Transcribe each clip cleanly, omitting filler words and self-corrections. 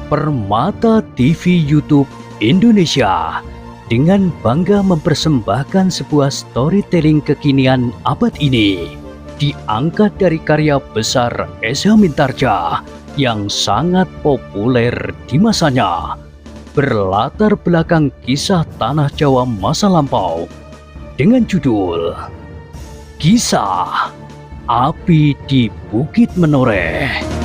Permata TV YouTube Indonesia dengan bangga mempersembahkan sebuah storytelling kekinian abad ini, diangkat dari karya besar Esa Mintarja yang sangat populer di masanya, berlatar belakang kisah tanah Jawa masa lampau dengan judul Kisah Api di Bukit Menoreh.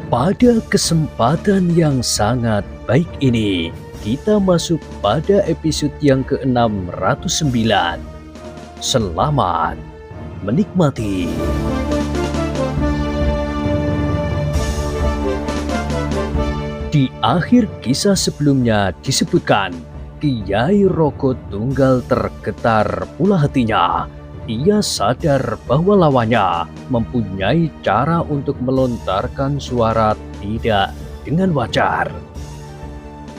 Pada kesempatan yang sangat baik ini, kita masuk pada episode yang ke-609. Selamat menikmati. Di akhir kisah sebelumnya disebutkan, Kiai Roko Tunggal tergetar pula hatinya. Ia sadar bahwa lawannya mempunyai cara untuk melontarkan suara tidak dengan wajar.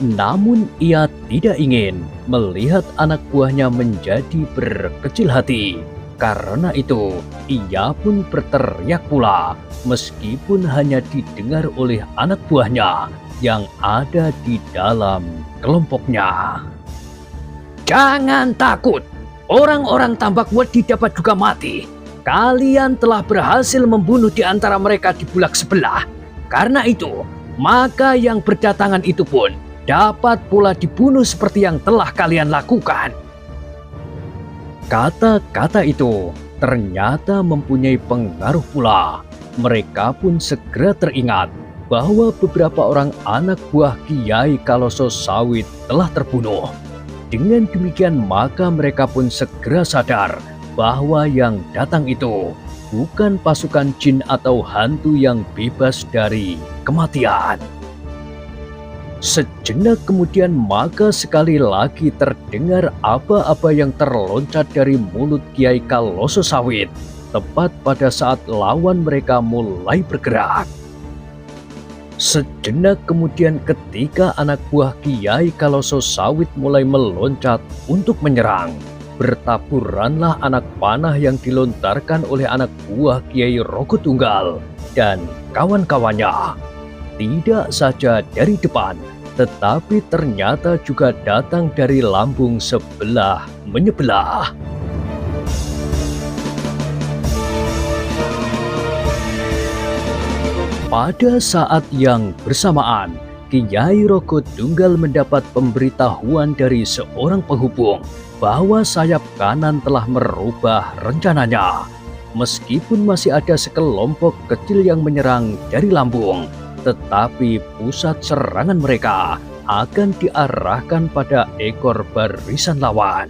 Namun ia tidak ingin melihat anak buahnya menjadi berkecil hati. Karena itu, ia pun berteriak pula, meskipun hanya didengar oleh anak buahnya yang ada di dalam kelompoknya. Jangan takut! Orang-orang Tambak Wedi dapat juga mati. Kalian telah berhasil membunuh di antara mereka di bulak sebelah. Karena itu, maka yang berdatangan itu pun dapat pula dibunuh seperti yang telah kalian lakukan. Kata-kata itu ternyata mempunyai pengaruh pula. Mereka pun segera teringat bahwa beberapa orang anak buah Kiai Kaloso Sawit telah terbunuh. Dengan demikian maka mereka pun segera sadar bahwa yang datang itu bukan pasukan jin atau hantu yang bebas dari kematian. Sejenak kemudian maka sekali lagi terdengar apa-apa yang terloncat dari mulut Kiai Kaloso Sawit, tepat pada saat lawan mereka mulai bergerak. Sejenak kemudian ketika anak buah Kiai Kaloso Sawit mulai meloncat untuk menyerang, bertaburanlah anak panah yang dilontarkan oleh anak buah Kiai Roko Tunggal dan kawan-kawannya. Tidak saja dari depan, tetapi ternyata juga datang dari lambung sebelah menyebelah. Pada saat yang bersamaan, Kiai Roko Tunggal mendapat pemberitahuan dari seorang penghubung bahwa sayap kanan telah merubah rencananya. Meskipun masih ada sekelompok kecil yang menyerang dari lambung, tetapi pusat serangan mereka akan diarahkan pada ekor barisan lawan.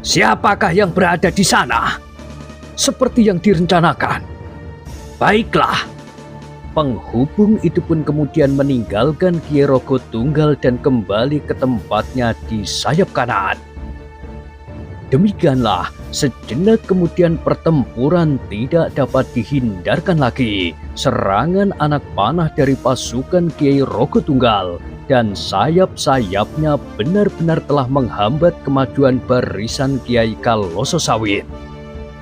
Siapakah yang berada di sana? Seperti yang direncanakan. Baiklah. Penghubung itu pun kemudian meninggalkan Kiai Roko Tunggal dan kembali ke tempatnya di sayap kanan. Demikianlah, sejenak kemudian pertempuran tidak dapat dihindarkan lagi. Serangan anak panah dari pasukan Kiai Roko Tunggal dan sayap-sayapnya benar-benar telah menghambat kemajuan barisan Kiai Kaloso Sawit.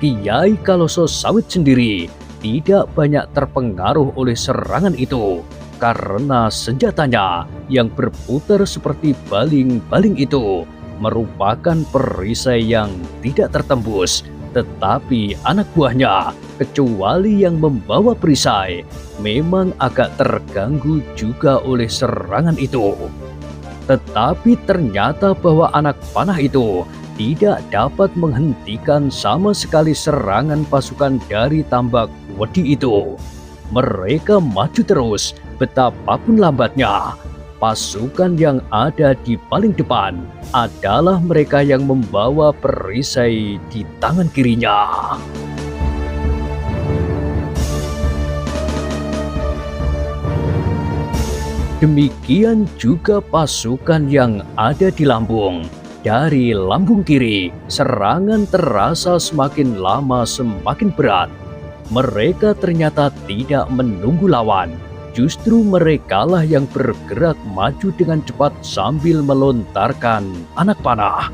Kiai Kaloso Sawit sendiri tidak banyak terpengaruh oleh serangan itu, karena senjatanya yang berputar seperti baling-baling itu merupakan perisai yang tidak tertembus. Tetapi anak buahnya, kecuali yang membawa perisai, memang agak terganggu juga oleh serangan itu. Tetapi ternyata bahwa anak panah itu tidak dapat menghentikan sama sekali serangan pasukan dari Tambak Wedi itu. Mereka maju terus, betapapun lambatnya. Pasukan yang ada di paling depan adalah mereka yang membawa perisai di tangan kirinya. Demikian juga pasukan yang ada di lambung. Dari lambung kiri, serangan terasa semakin lama semakin berat. Mereka ternyata tidak menunggu lawan. Justru merekalah yang bergerak maju dengan cepat sambil melontarkan anak panah.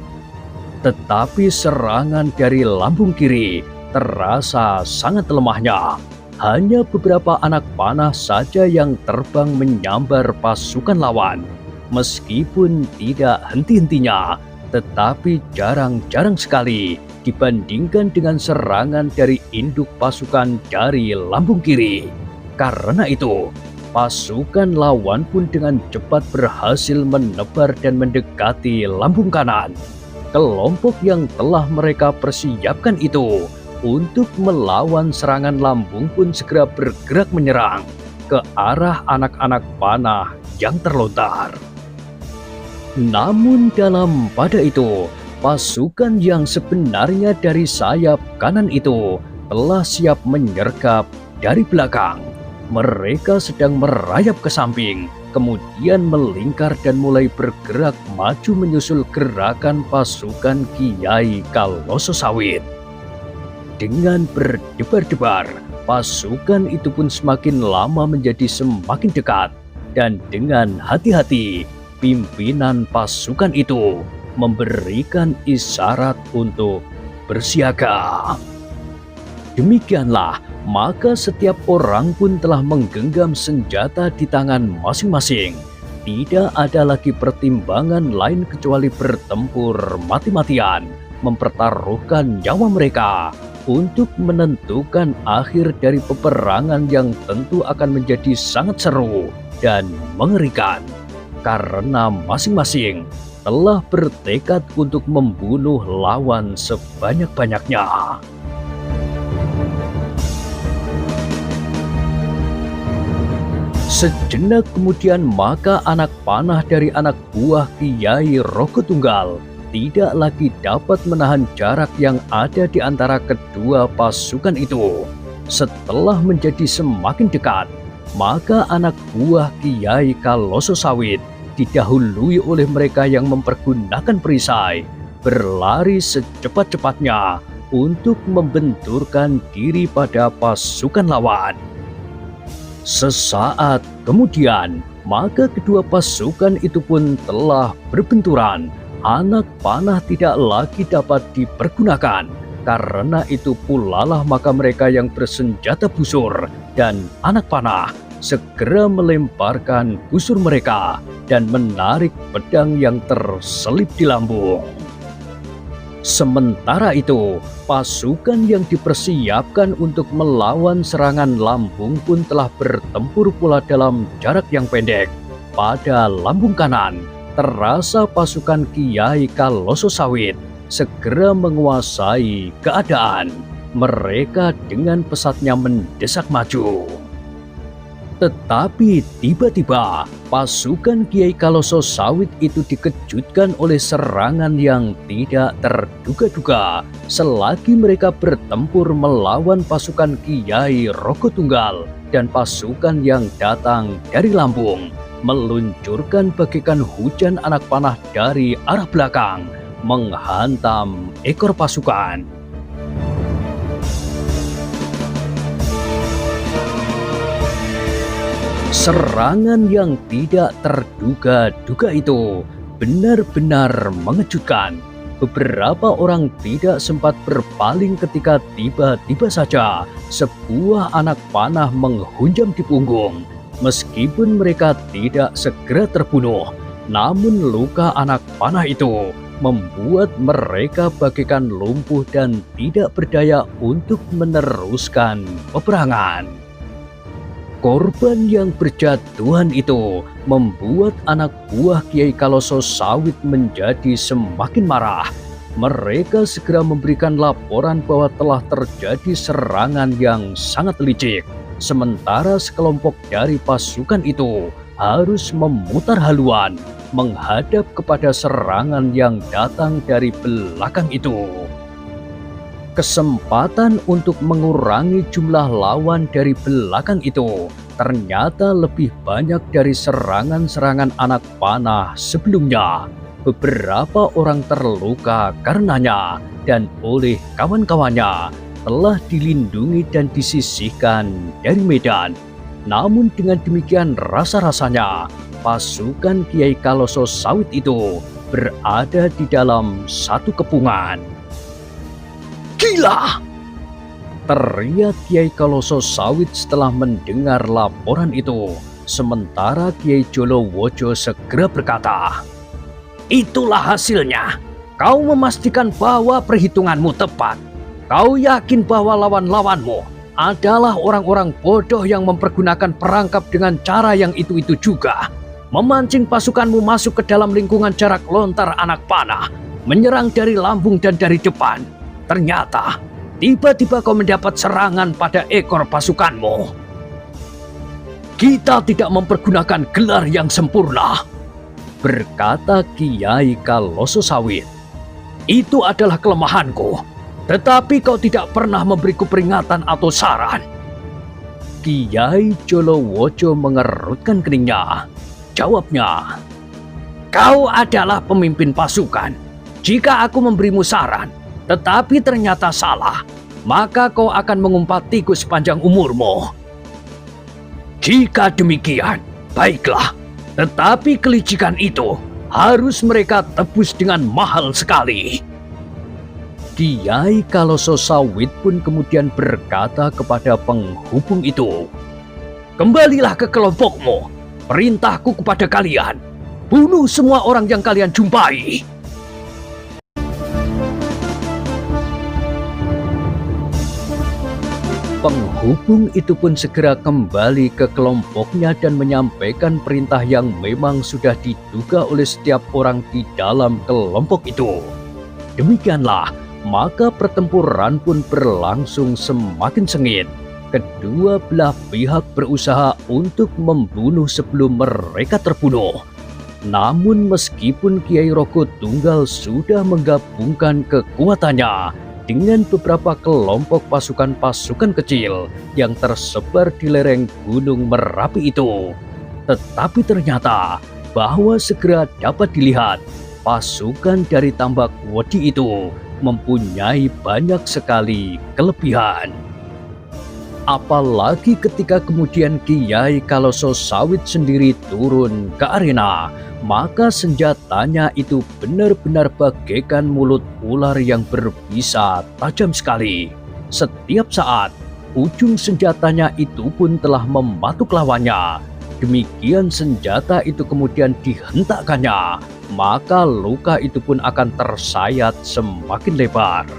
Tetapi serangan dari lambung kiri terasa sangat lemahnya. Hanya beberapa anak panah saja yang terbang menyambar pasukan lawan. Meskipun tidak henti-hentinya, tetapi jarang-jarang sekali dibandingkan dengan serangan dari induk pasukan dari lambung kiri. Karena itu, pasukan lawan pun dengan cepat berhasil menebar dan mendekati lambung kanan. Kelompok yang telah mereka persiapkan itu untuk melawan serangan lambung pun segera bergerak menyerang ke arah anak-anak panah yang terlontar. Namun pada itu, pasukan yang sebenarnya dari sayap kanan itu telah siap menyergap dari belakang. Mereka sedang merayap ke samping, kemudian melingkar dan mulai bergerak maju menyusul gerakan pasukan Kiai Kaloso Sawit. Dengan berdebar-debar, pasukan itu pun semakin lama menjadi semakin dekat, dan dengan hati-hati, pimpinan pasukan itu memberikan isyarat untuk bersiaga. Demikianlah, maka setiap orang pun telah menggenggam senjata di tangan masing-masing. Tidak ada lagi pertimbangan lain kecuali bertempur mati-matian, mempertaruhkan nyawa mereka untuk menentukan akhir dari peperangan yang tentu akan menjadi sangat seru dan mengerikan, karena masing-masing telah bertekad untuk membunuh lawan sebanyak-banyaknya. Sejenak kemudian maka anak panah dari anak buah Kiai Rogo Tunggal tidak lagi dapat menahan jarak yang ada di antara kedua pasukan itu. Setelah menjadi semakin dekat, maka anak buah Kiai Kaloso Sawit didahului oleh mereka yang mempergunakan perisai, berlari secepat-cepatnya untuk membenturkan diri pada pasukan lawan. Sesaat kemudian, maka kedua pasukan itu pun telah berbenturan. Anak panah tidak lagi dapat dipergunakan. Karena itu pulalah maka mereka yang bersenjata busur dan anak panah segera melemparkan busur mereka dan menarik pedang yang terselip di lambung. Sementara itu, pasukan yang dipersiapkan untuk melawan serangan lambung pun telah bertempur pula dalam jarak yang pendek. Pada lambung kanan, terasa pasukan Kiai Kaloso Sawit segera menguasai keadaan. Mereka dengan pesatnya mendesak maju. Tetapi tiba-tiba pasukan Kiai Kaloso Sawit itu dikejutkan oleh serangan yang tidak terduga-duga selagi mereka bertempur melawan pasukan Kiai Rogo Tunggal dan pasukan yang datang dari Lampung, meluncurkan bagaikan hujan anak panah dari arah belakang menghantam ekor pasukan. Serangan yang tidak terduga-duga itu benar-benar mengejutkan. Beberapa orang tidak sempat berpaling ketika tiba-tiba saja sebuah anak panah menghunjam di punggung. Meskipun mereka tidak segera terbunuh, namun luka anak panah itu membuat mereka bagaikan lumpuh dan tidak berdaya untuk meneruskan peperangan. Korban yang berjatuhan itu membuat anak buah Kiai Kaloso Sawit menjadi semakin marah. Mereka segera memberikan laporan bahwa telah terjadi serangan yang sangat licik. Sementara sekelompok dari pasukan itu harus memutar haluan menghadap kepada serangan yang datang dari belakang itu. Kesempatan untuk mengurangi jumlah lawan dari belakang itu ternyata lebih banyak dari serangan-serangan anak panah sebelumnya. Beberapa orang terluka karenanya dan oleh kawan-kawannya telah dilindungi dan disisihkan dari medan. Namun dengan demikian rasa-rasanya pasukan Kiai Kaloso Sawit itu berada di dalam satu kepungan. Gila! teriak Kiai Kaloso Sawit setelah mendengar laporan itu. Sementara Kiai Jolowojo segera berkata, "Itulah hasilnya. Kau memastikan bahwa perhitunganmu tepat. Kau yakin bahwa lawan-lawanmu adalah orang-orang bodoh yang mempergunakan perangkap dengan cara yang itu-itu juga. Memancing pasukanmu masuk ke dalam lingkungan jarak lontar anak panah, menyerang dari lambung dan dari depan. Ternyata tiba-tiba kau mendapat serangan pada ekor pasukanmu. Kita tidak mempergunakan gelar yang sempurna," berkata Kiai Kaloso Sawit. "Itu adalah kelemahanku, tetapi kau tidak pernah memberiku peringatan atau saran." Kiai Jolowojo mengerutkan keningnya. Jawabnya, "Kau adalah pemimpin pasukan. Jika aku memberimu saran, tetapi ternyata salah, maka kau akan mengumpatiku sepanjang umurmu. Jika demikian, baiklah. Tetapi kelicikan itu harus mereka tebus dengan mahal sekali." Kiai Kaloso Sawit pun kemudian berkata kepada penghubung itu, "Kembalilah ke kelompokmu. Perintahku kepada kalian, bunuh semua orang yang kalian jumpai." Penghubung itu pun segera kembali ke kelompoknya dan menyampaikan perintah yang memang sudah diduga oleh setiap orang di dalam kelompok itu. Demikianlah, maka pertempuran pun berlangsung semakin sengit. Kedua belah pihak berusaha untuk membunuh sebelum mereka terbunuh. Namun meskipun Kiai Roko Tunggal sudah menggabungkan kekuatannya dengan beberapa kelompok pasukan-pasukan kecil yang tersebar di lereng Gunung Merapi itu, tetapi ternyata bahwa segera dapat dilihat pasukan dari Tambak Wodi itu mempunyai banyak sekali kelebihan. Apalagi ketika kemudian Kiai Kaloso Sawit sendiri turun ke arena, maka senjatanya itu benar-benar bagaikan mulut ular yang berbisa tajam sekali. Setiap saat, ujung senjatanya itu pun telah mematuk lawannya. Demikian senjata itu kemudian dihentakkannya, maka luka itu pun akan tersayat semakin lebar.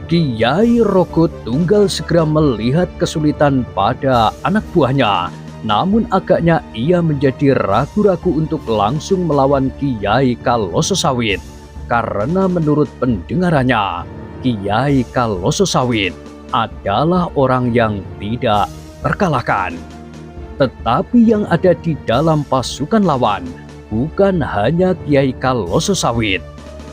Kiai Roko Tunggal segera melihat kesulitan pada anak buahnya, namun agaknya ia menjadi ragu-ragu untuk langsung melawan Kiai Kaloso Sawit, karena menurut pendengarannya, Kiai Kaloso Sawit adalah orang yang tidak terkalahkan. Tetapi yang ada di dalam pasukan lawan bukan hanya Kiai Kaloso Sawit.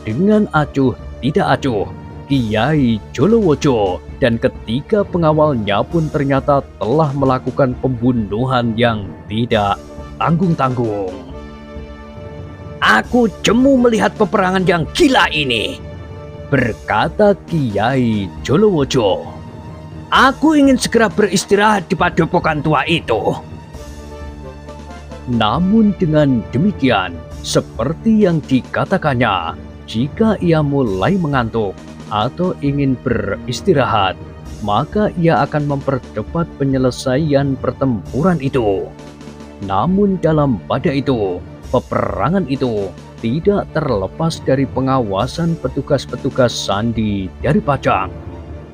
Dengan acuh tidak acuh, Kiai Jolowojo dan ketiga pengawalnya pun ternyata telah melakukan pembunuhan yang tidak tanggung-tanggung. "Aku jemu melihat peperangan yang gila ini," berkata Kiai Jolowojo. "Aku ingin segera beristirahat di padepokan tua itu." Namun dengan demikian, seperti yang dikatakannya, jika ia mulai mengantuk atau ingin beristirahat, maka ia akan mempercepat penyelesaian pertempuran itu. Namun dalam pada itu, peperangan itu tidak terlepas dari pengawasan petugas-petugas sandi dari Pajang.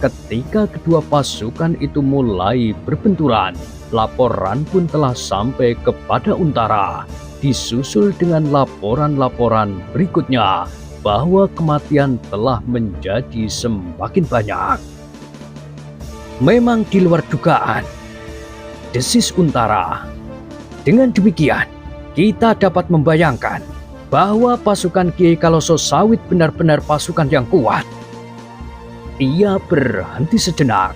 Ketika kedua pasukan itu mulai berbenturan, laporan pun telah sampai kepada Untara, disusul dengan laporan-laporan berikutnya bahwa kematian telah menjadi semakin banyak. Memang di luar dugaan, desis Untara. Dengan demikian, kita dapat membayangkan bahwa pasukan Kiai Kaloso Sawit benar-benar pasukan yang kuat. Ia berhenti sejenak,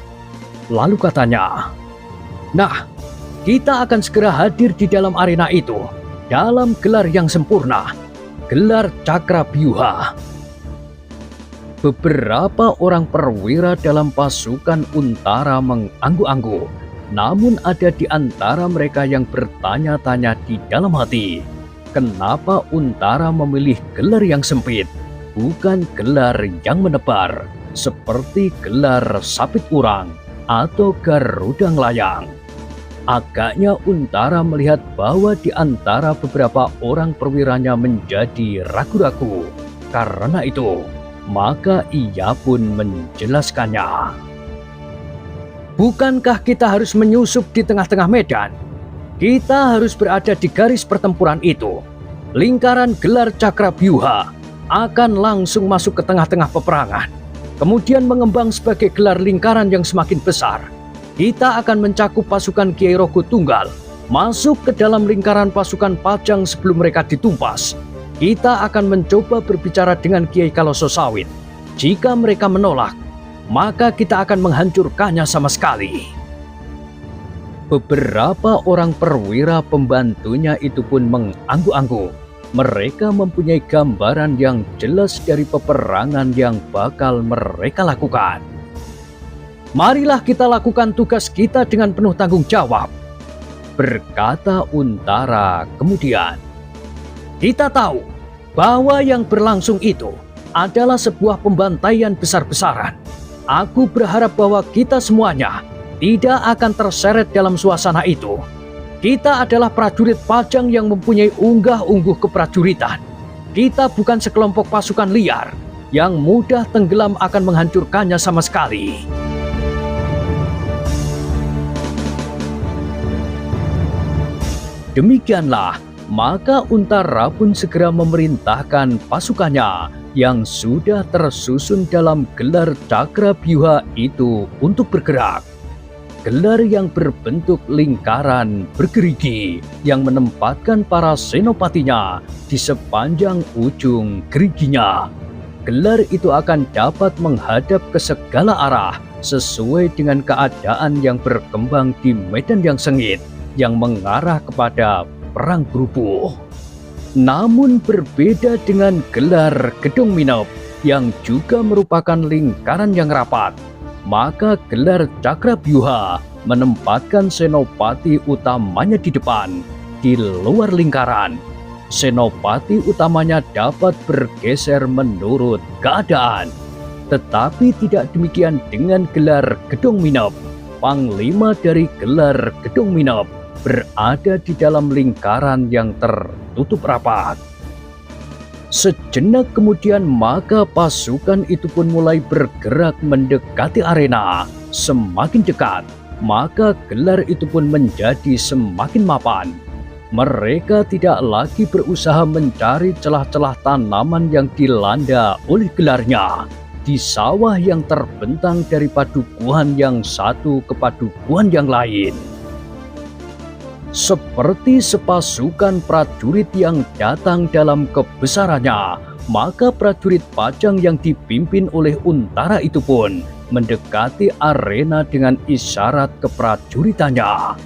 lalu katanya, "Nah, kita akan segera hadir di dalam arena itu dalam gelar yang sempurna, gelar Cakrabyuha." Beberapa orang perwira dalam pasukan Untara mengangguk-angguk, namun ada di antara mereka yang bertanya-tanya di dalam hati, kenapa Untara memilih gelar yang sempit, bukan gelar yang menebar, seperti gelar Sapit Urang atau Garuda Nglayang. Agaknya Untara melihat bahwa di antara beberapa orang perwiranya menjadi ragu-ragu. Karena itu, maka ia pun menjelaskannya. Bukankah kita harus menyusup di tengah-tengah medan? Kita harus berada di garis pertempuran itu. Lingkaran gelar Cakrabyuha akan langsung masuk ke tengah-tengah peperangan. Kemudian mengembang sebagai gelar lingkaran yang semakin besar. Kita akan mencakup pasukan Kiai Rogo Tunggal, masuk ke dalam lingkaran pasukan Pajang sebelum mereka ditumpas. Kita akan mencoba berbicara dengan Kiai Kalososawit. Jika mereka menolak, maka kita akan menghancurkannya sama sekali. Beberapa orang perwira pembantunya itu pun mengangguk-angguk. Mereka mempunyai gambaran yang jelas dari peperangan yang bakal mereka lakukan. Marilah kita lakukan tugas kita dengan penuh tanggung jawab, berkata Untara kemudian. Kita tahu bahwa yang berlangsung itu adalah sebuah pembantaian besar-besaran. Aku berharap bahwa kita semuanya tidak akan terseret dalam suasana itu. Kita adalah prajurit Pajang yang mempunyai unggah-ungguh keprajuritan. Kita bukan sekelompok pasukan liar yang mudah tenggelam akan menghancurkannya sama sekali. Demikianlah, maka Untara pun segera memerintahkan pasukannya yang sudah tersusun dalam gelar Cakrabyuha itu untuk bergerak. Gelar yang berbentuk lingkaran bergerigi yang menempatkan para senopatinya di sepanjang ujung geriginya. Gelar itu akan dapat menghadap ke segala arah sesuai dengan keadaan yang berkembang di medan yang sengit, yang mengarah kepada perang berubuh. Namun berbeda dengan gelar Gedong Minop yang juga merupakan lingkaran yang rapat, maka gelar Cakrabyuha menempatkan senopati utamanya di depan, di luar lingkaran. Senopati utamanya dapat bergeser menurut keadaan. Tetapi tidak demikian dengan gelar Gedong Minop. Panglima dari gelar Gedong Minop berada di dalam lingkaran yang tertutup rapat. Sejenak kemudian maka pasukan itu pun mulai bergerak mendekati arena. Semakin dekat, maka gelar itu pun menjadi semakin mapan. Mereka tidak lagi berusaha mencari celah-celah tanaman yang dilanda oleh gelarnya di sawah yang terbentang dari padukuhan yang satu ke padukuhan yang lain. Seperti sepasukan prajurit yang datang dalam kebesarannya, maka prajurit Pajang yang dipimpin oleh Untara itu pun mendekati arena dengan isyarat keprajuritannya.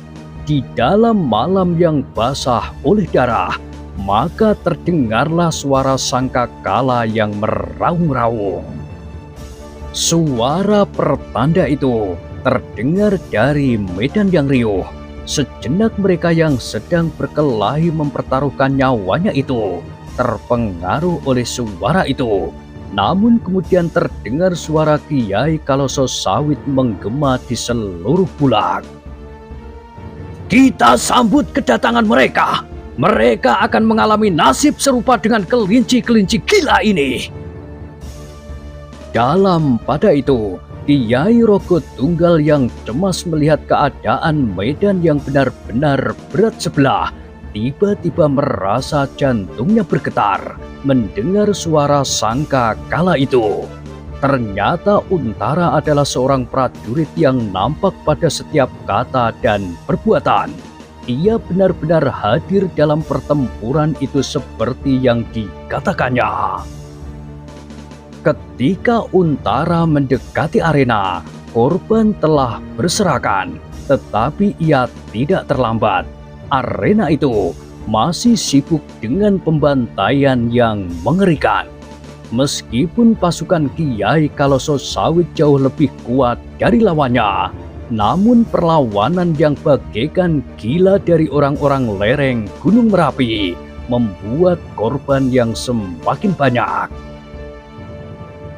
Di dalam malam yang basah oleh darah, maka terdengarlah suara sangkakala yang meraung-raung. Suara pertanda itu terdengar dari medan yang riuh. Sejenak mereka yang sedang berkelahi mempertaruhkan nyawanya itu terpengaruh oleh suara itu. Namun kemudian terdengar suara Kiai Kalososawit menggema di seluruh bulak. Kita sambut kedatangan mereka. Mereka akan mengalami nasib serupa dengan kelinci-kelinci gila ini. Dalam pada itu, Kiai Rogo Tunggal yang cemas melihat keadaan medan yang benar-benar berat sebelah, tiba-tiba merasa jantungnya bergetar mendengar suara sangka kala itu. Ternyata Untara adalah seorang prajurit yang nampak pada setiap kata dan perbuatan. Ia benar-benar hadir dalam pertempuran itu seperti yang dikatakannya. Ketika Untara mendekati arena, korban telah berserakan, tetapi ia tidak terlambat. Arena itu masih sibuk dengan pembantaian yang mengerikan. Meskipun pasukan Kiai Kalososawit jauh lebih kuat dari lawannya, namun perlawanan yang bagaikan gila dari orang-orang lereng Gunung Merapi membuat korban yang semakin banyak.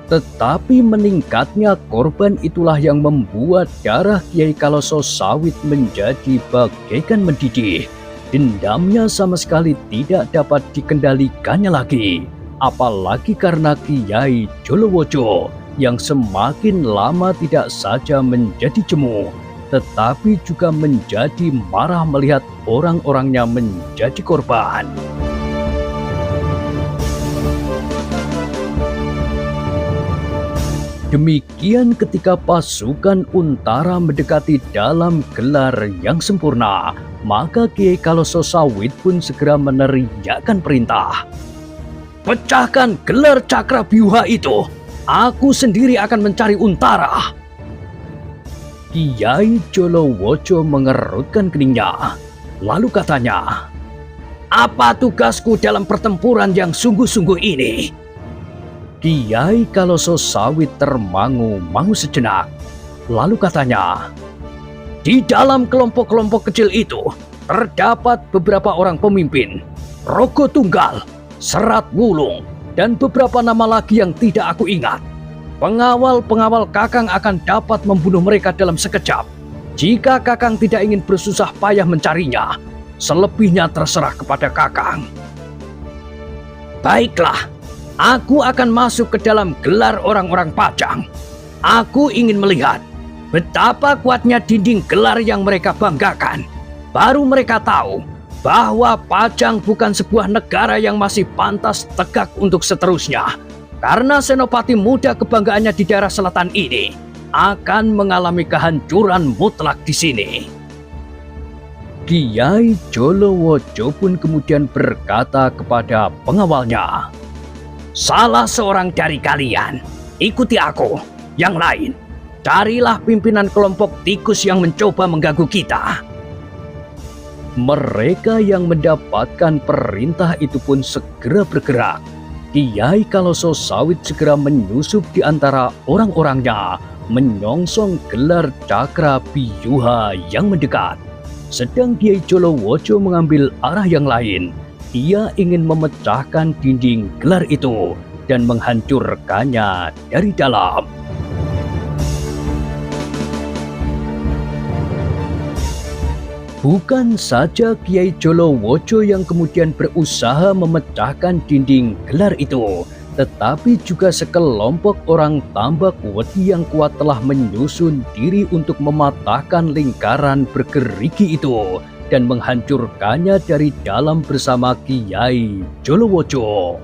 Tetapi meningkatnya korban itulah yang membuat darah Kiai Kaloso Sawit menjadi bagaikan mendidih. Dendamnya sama sekali tidak dapat dikendalikannya lagi. Apalagi karena Kiai Jolowojo yang semakin lama tidak saja menjadi jemu, tetapi juga menjadi marah melihat orang-orangnya menjadi korban. Demikian ketika pasukan Untara mendekati dalam gelar yang sempurna, maka Kiai Kaloso Sawit pun segera meneriakkan perintah. Pecahkan gelar Cakrabyuha itu, aku sendiri akan mencari Untara. Kiai Jolowojo mengerutkan keningnya, lalu katanya, apa tugasku dalam pertempuran yang sungguh-sungguh ini? Kiai Kaloso Sawit termangu-mangu sejenak, lalu katanya, di dalam kelompok-kelompok kecil itu terdapat beberapa orang pemimpin, Rogo Tunggal, Serat Wulung, dan beberapa nama lagi yang tidak aku ingat. Pengawal-pengawal Kakang akan dapat membunuh mereka dalam sekejap. Jika Kakang tidak ingin bersusah payah mencarinya, selebihnya terserah kepada Kakang. Baiklah, aku akan masuk ke dalam gelar orang-orang Pajang. Aku ingin melihat betapa kuatnya dinding gelar yang mereka banggakan. Baru mereka tahu bahwa Pajang bukan sebuah negara yang masih pantas tegak untuk seterusnya. Karena senopati muda kebanggaannya di daerah selatan ini akan mengalami kehancuran mutlak di sini. Kiai Jolowojo pun kemudian berkata kepada pengawalnya, salah seorang dari kalian, ikuti aku. Yang lain, carilah pimpinan kelompok tikus yang mencoba mengganggu kita. Mereka yang mendapatkan perintah itu pun segera bergerak. Kiai Kaloso Sawit segera menyusup di antara orang-orangnya, menyongsong gelar Cakrabyuha yang mendekat. Sedang Kiai Jolowojo mengambil arah yang lain. Ia ingin memecahkan dinding gelar itu dan menghancurkannya dari dalam. Bukan saja Kiai Jolowojo yang kemudian berusaha memecahkan dinding gelar itu, tetapi juga sekelompok orang Tambak Wedi yang kuat telah menyusun diri untuk mematahkan lingkaran bergerigi itu dan menghancurkannya dari dalam bersama Kiai Jolowojo.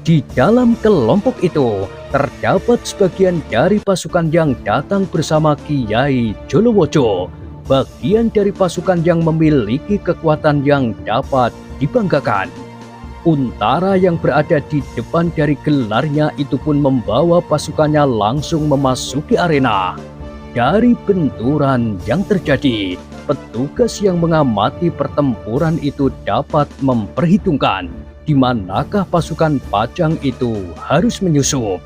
Di dalam kelompok itu terdapat sebagian dari pasukan yang datang bersama Kiai Jolowojo, bagian dari pasukan yang memiliki kekuatan yang dapat dibanggakan. Untara yang berada di depan dari gelarnya itu pun membawa pasukannya langsung memasuki arena. Dari benturan yang terjadi, petugas yang mengamati pertempuran itu dapat memperhitungkan di manakah pasukan Pajang itu harus menyusup.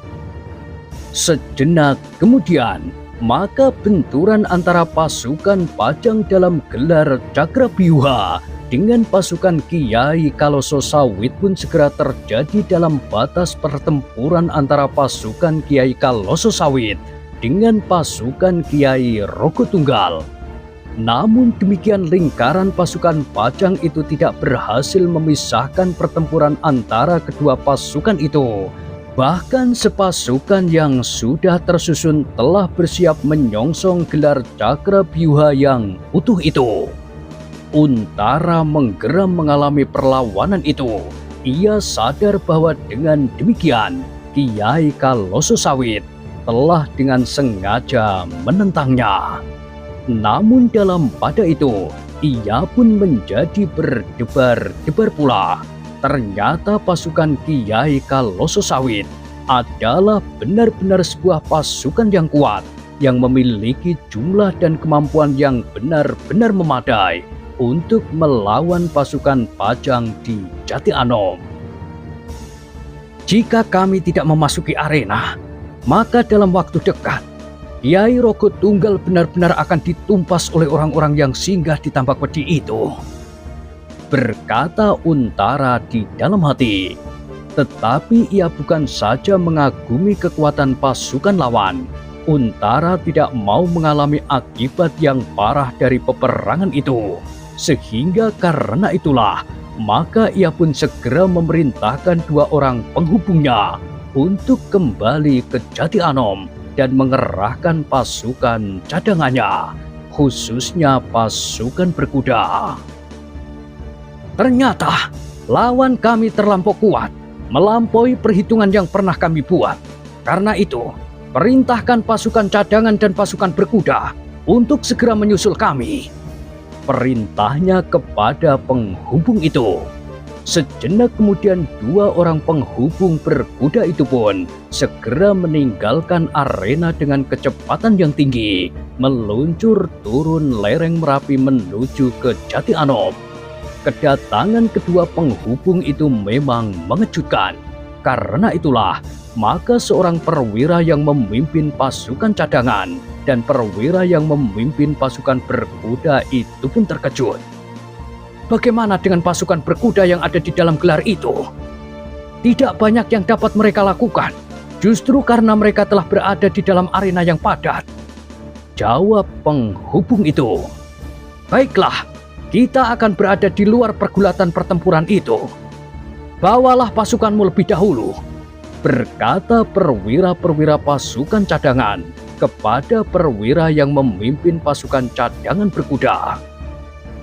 Sejenak kemudian, maka benturan antara pasukan Pajang dalam gelar Cakrabyuha dengan pasukan Kiai Kaloso Sawit pun segera terjadi dalam batas pertempuran antara pasukan Kiai Kaloso Sawit dengan pasukan Kiai Rogo Tunggal. Namun demikian lingkaran pasukan Pajang itu tidak berhasil memisahkan pertempuran antara kedua pasukan itu. Bahkan sepasukan yang sudah tersusun telah bersiap menyongsong gelar Cakrabyuha yang utuh itu. Untara menggeram mengalami perlawanan itu. Ia sadar bahwa dengan demikian Kiai Kaloso Sawit telah dengan sengaja menentangnya. Namun dalam pada itu, ia pun menjadi berdebar-debar pula. Ternyata pasukan Kiai Kaloso Sawit adalah benar-benar sebuah pasukan yang kuat, yang memiliki jumlah dan kemampuan yang benar-benar memadai untuk melawan pasukan Pajang di Jati Anom. Jika kami tidak memasuki arena, maka dalam waktu dekat, Kiai Rogo Tunggal benar-benar akan ditumpas oleh orang-orang yang singgah di Tambak Wedi itu, berkata Untara di dalam hati. Tetapi ia bukan saja mengagumi kekuatan pasukan lawan, Untara tidak mau mengalami akibat yang parah dari peperangan itu. Sehingga karena itulah, maka ia pun segera memerintahkan 2 orang penghubungnya untuk kembali ke Jati Anom dan mengerahkan pasukan cadangannya, khususnya pasukan berkuda. Ternyata lawan kami terlampau kuat, melampaui perhitungan yang pernah kami buat. Karena itu, perintahkan pasukan cadangan dan pasukan berkuda untuk segera menyusul kami. Perintahnya kepada penghubung itu. Sejenak kemudian 2 orang penghubung berkuda itu pun segera meninggalkan arena dengan kecepatan yang tinggi, meluncur turun lereng Merapi menuju ke Jati Anom. Kedatangan kedua penghubung itu memang mengejutkan. Karena itulah, maka seorang perwira yang memimpin pasukan cadangan dan perwira yang memimpin pasukan berkuda itu pun terkejut. Bagaimana dengan pasukan berkuda yang ada di dalam gelar itu? Tidak banyak yang dapat mereka lakukan, justru karena mereka telah berada di dalam arena yang padat. Jawab penghubung itu. Baiklah, kita akan berada di luar pergulatan pertempuran itu. Bawalah pasukanmu lebih dahulu, berkata perwira-perwira pasukan cadangan kepada perwira yang memimpin pasukan cadangan berkuda.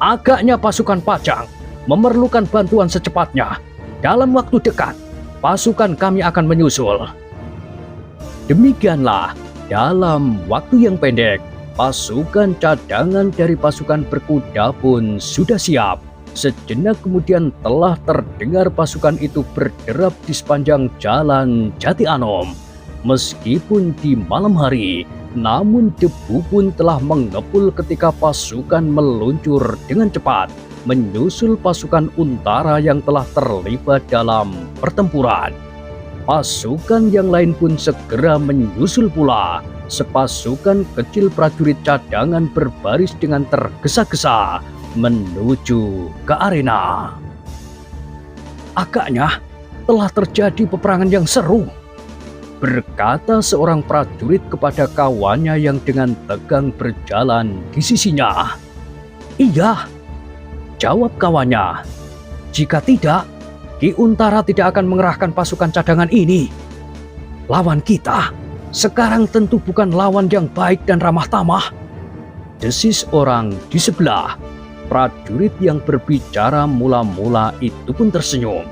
Agaknya pasukan Pajang memerlukan bantuan secepatnya. Dalam waktu dekat, pasukan kami akan menyusul. Demikianlah, dalam waktu yang pendek, pasukan cadangan dari pasukan berkuda pun sudah siap. Sejenak kemudian telah terdengar pasukan itu berderap di sepanjang jalan Jati Anom. Meskipun di malam hari, namun debu pun telah mengepul ketika pasukan meluncur dengan cepat menyusul pasukan Untara yang telah terlibat dalam pertempuran. Pasukan yang lain pun segera menyusul pula. Sepasukan kecil prajurit cadangan berbaris dengan tergesa-gesa menuju ke arena. Agaknya telah terjadi peperangan yang seru, berkata seorang prajurit kepada kawannya yang dengan tegang berjalan di sisinya. Iya, jawab kawannya. Jika tidak, Ki Untara tidak akan mengerahkan pasukan cadangan ini. Lawan kita sekarang tentu bukan lawan yang baik dan ramah tamah, desis orang di sebelah. Prajurit yang berbicara mula-mula itu pun tersenyum.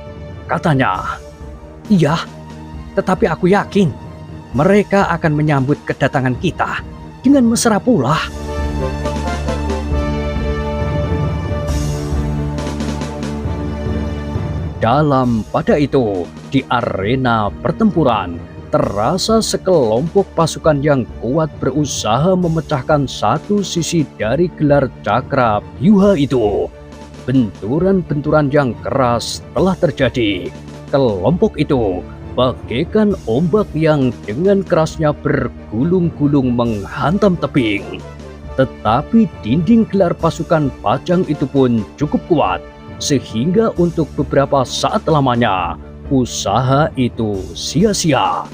Katanya, iya, tetapi aku yakin mereka akan menyambut kedatangan kita dengan mesra pula. Dalam pada itu, di arena pertempuran, terasa sekelompok pasukan yang kuat berusaha memecahkan satu sisi dari gelar cakra Byuha itu. Benturan-benturan yang keras telah terjadi. Kelompok itu bagaikan ombak yang dengan kerasnya bergulung-gulung menghantam tebing. Tetapi dinding gelar pasukan Pajang itu pun cukup kuat, sehingga untuk beberapa saat lamanya usaha itu sia-sia.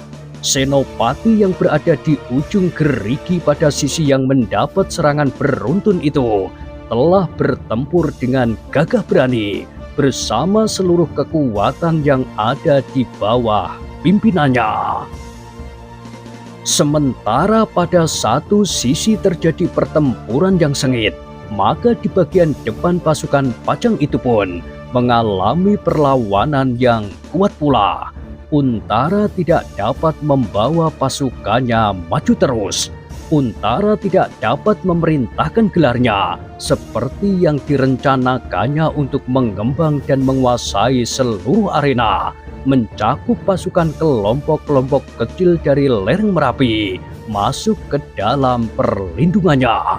Senopati yang berada di ujung gerigi pada sisi yang mendapat serangan beruntun itu telah bertempur dengan gagah berani bersama seluruh kekuatan yang ada di bawah pimpinannya. Sementara pada satu sisi terjadi pertempuran yang sengit, maka di bagian depan pasukan Pajang itu pun mengalami perlawanan yang kuat pula. Untara tidak dapat membawa pasukannya maju terus. Untara tidak dapat memerintahkan gelarnya seperti yang direncanakannya untuk mengembang dan menguasai seluruh arena, mencakup pasukan kelompok-kelompok kecil dari lereng Merapi masuk ke dalam perlindungannya.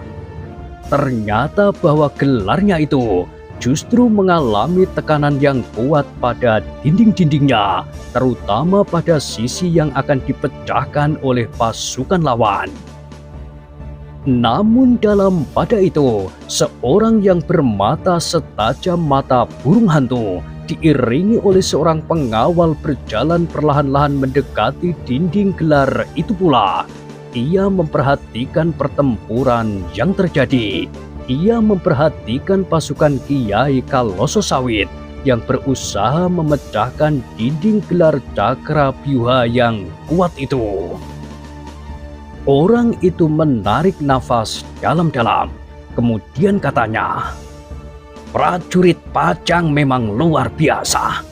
Ternyata bahwa gelarnya itu justru mengalami tekanan yang kuat pada dinding-dindingnya, terutama pada sisi yang akan dipecahkan oleh pasukan lawan. Namun pada itu, seorang yang bermata setajam mata burung hantu diiringi oleh seorang pengawal berjalan perlahan-lahan mendekati dinding gelar itu pula. Ia memperhatikan pertempuran yang terjadi. Ia memperhatikan pasukan Kiai Kaloso Sawit yang berusaha memecahkan dinding gelar Cakrabyuha yang kuat itu. Orang itu menarik nafas dalam-dalam. Kemudian katanya, "Prajurit Pajang memang luar biasa.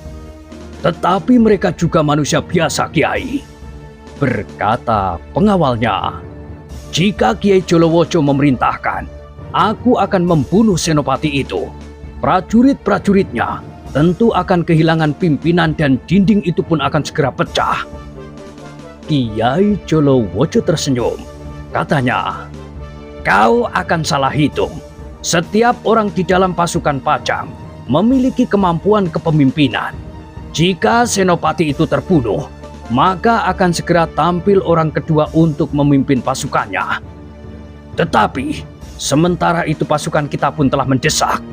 Tetapi mereka juga manusia biasa, Kiai," berkata pengawalnya. "Jika Kiai Jolowojo memerintahkan, aku akan membunuh senopati itu. Prajurit-prajuritnya tentu akan kehilangan pimpinan dan dinding itu pun akan segera pecah." Kiai Jolowojo tersenyum. Katanya, "Kau akan salah hitung. Setiap orang di dalam pasukan Pajang memiliki kemampuan kepemimpinan. Jika senopati itu terbunuh, maka akan segera tampil orang kedua untuk memimpin pasukannya. Tetapi sementara itu pasukan kita pun telah mendesak.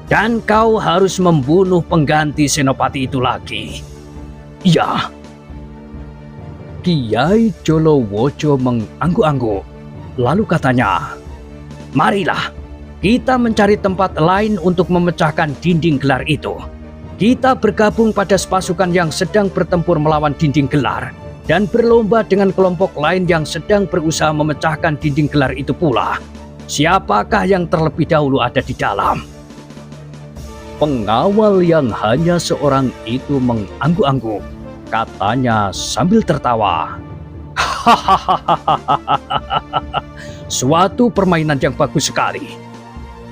Dan kau harus membunuh pengganti senopati itu lagi." "Ya." Kiai Jolowojo mengangguk-angguk. Lalu katanya, "Marilah kita mencari tempat lain untuk memecahkan dinding gelar itu. Kita bergabung pada pasukan yang sedang bertempur melawan dinding gelar dan berlomba dengan kelompok lain yang sedang berusaha memecahkan dinding gelar itu pula. Siapakah yang terlebih dahulu ada di dalam?" Pengawal yang hanya seorang itu mengangguk-angguk. Katanya sambil tertawa, "Hahaha, suatu permainan yang bagus sekali.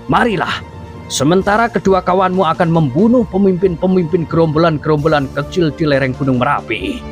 Marilah, sementara kedua kawanmu akan membunuh pemimpin-pemimpin gerombolan-gerombolan kecil di lereng Gunung Merapi."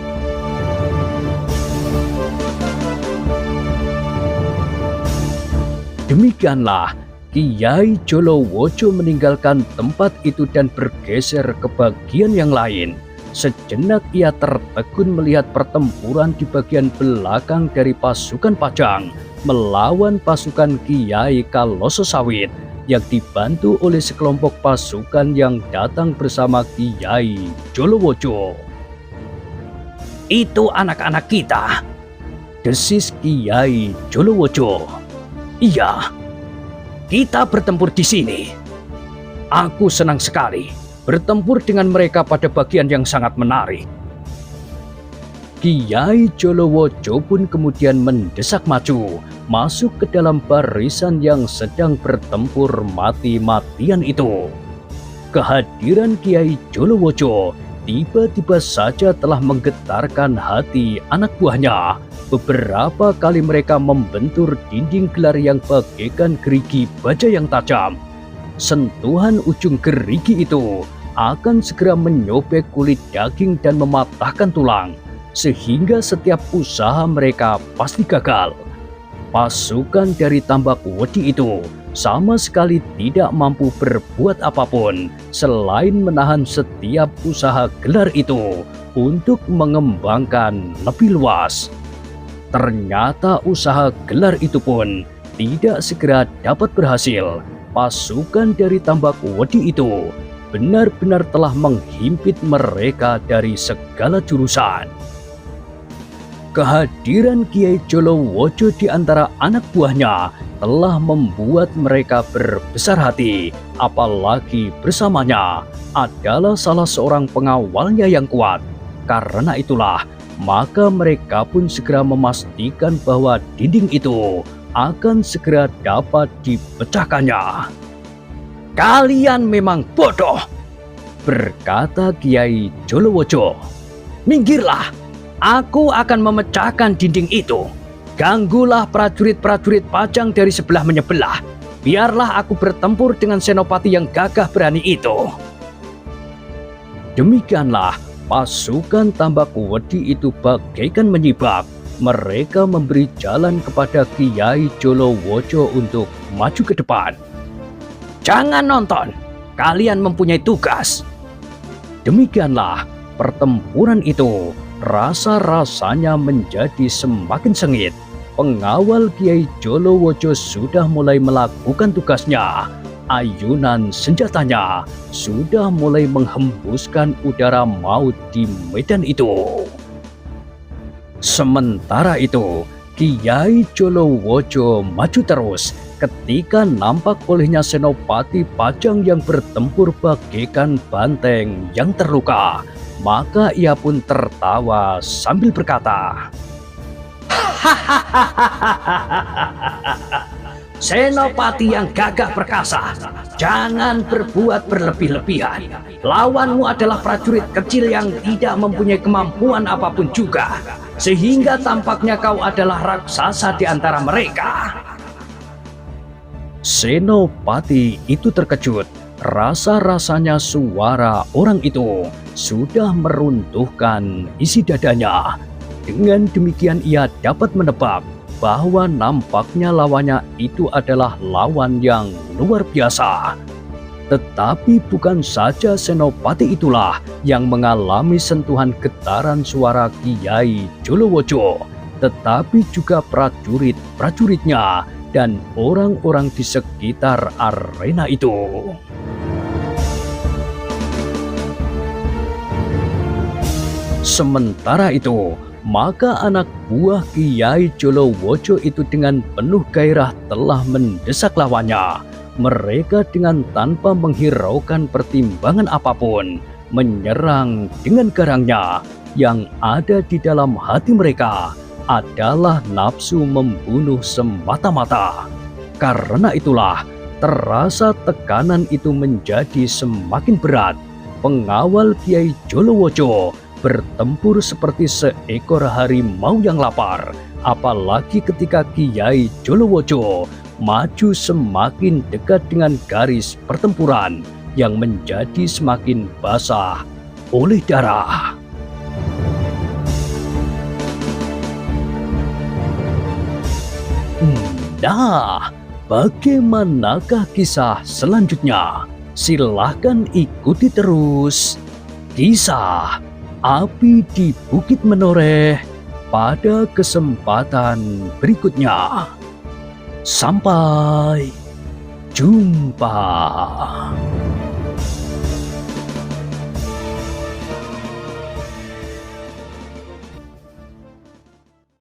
Demikianlah Kiai Jolowojo meninggalkan tempat itu dan bergeser ke bagian yang lain. Sejenak ia tertegun melihat pertempuran di bagian belakang dari pasukan Pajang melawan pasukan Kiai Kaloso Sawit yang dibantu oleh sekelompok pasukan yang datang bersama Kiai Jolowojo. "Itu anak-anak kita," desis Kiai Jolowojo. "Iya, kita bertempur di sini. Aku senang sekali bertempur dengan mereka pada bagian yang sangat menarik." Kiai Jolowojo pun kemudian mendesak maju, masuk ke dalam barisan yang sedang bertempur mati-matian itu. Kehadiran Kiai Jolowojo tiba-tiba saja telah menggetarkan hati anak buahnya. Beberapa kali mereka membentur dinding gelar yang bagaikan gerigi baja yang tajam. Sentuhan ujung gerigi itu akan segera menyobek kulit daging dan mematahkan tulang, sehingga setiap usaha mereka pasti gagal. Pasukan dari Tambak Wedi itu sama sekali tidak mampu berbuat apapun selain menahan setiap usaha gelar itu untuk mengembangkan lebih luas. Ternyata usaha gelar itu pun tidak segera dapat berhasil. Pasukan dari Tambak Wedi itu benar-benar telah menghimpit mereka dari segala jurusan. Kehadiran Kiai Jolowojo di antara anak buahnya telah membuat mereka berbesar hati, apalagi bersamanya adalah salah seorang pengawalnya yang kuat. Karena itulah, maka mereka pun segera memastikan bahwa dinding itu akan segera dapat dipecahkannya. "Kalian memang bodoh," berkata Kiai Jolowojo. "Minggirlah, aku akan memecahkan dinding itu. Ganggulah prajurit-prajurit Pajang dari sebelah menyebelah. Biarlah aku bertempur dengan senopati yang gagah berani itu." Demikianlah pasukan Tambak Wedi itu bagaikan menyibak. Mereka memberi jalan kepada Kiai Jolowojo untuk maju ke depan. "Jangan nonton, kalian mempunyai tugas." Demikianlah pertempuran itu rasa-rasanya menjadi semakin sengit. Pengawal Kiai Jolowojo sudah mulai melakukan tugasnya. ayunan senjatanya sudah mulai menghembuskan udara maut di medan itu. Sementara itu, Kiai Jolowojo maju terus ketika nampak olehnya Senopati Pajang yang bertempur bagaikan banteng yang terluka. Maka ia pun tertawa sambil berkata, "Senopati yang gagah perkasa, jangan berbuat berlebih-lebihan. Lawanmu adalah prajurit kecil yang tidak mempunyai kemampuan apapun juga, sehingga tampaknya kau adalah raksasa di antara mereka." Senopati itu terkejut. Rasa-rasanya suara orang itu sudah meruntuhkan isi dadanya. Dengan demikian ia dapat menebak bahwa nampaknya lawannya itu adalah lawan yang luar biasa. Tetapi bukan saja Senopati itulah yang mengalami sentuhan getaran suara Kiai Jolowojo, tetapi juga prajurit-prajuritnya dan orang-orang di sekitar arena itu. Sementara itu, maka anak buah Kiai Jolowojo itu dengan penuh gairah telah mendesak lawannya. Mereka dengan tanpa menghiraukan pertimbangan apapun, menyerang dengan garangnya. Yang ada di dalam hati mereka adalah nafsu membunuh semata-mata. Karena itulah, terasa tekanan itu menjadi semakin berat. Pengawal Kiai Jolowojo bertempur seperti seekor harimau yang lapar, apalagi ketika Kiai Jolowojo maju semakin dekat dengan garis pertempuran yang menjadi semakin basah oleh darah. Nah, bagaimanakah kisah selanjutnya? Silahkan ikuti terus kisah Api di Bukit Menoreh pada kesempatan berikutnya. Sampai jumpa.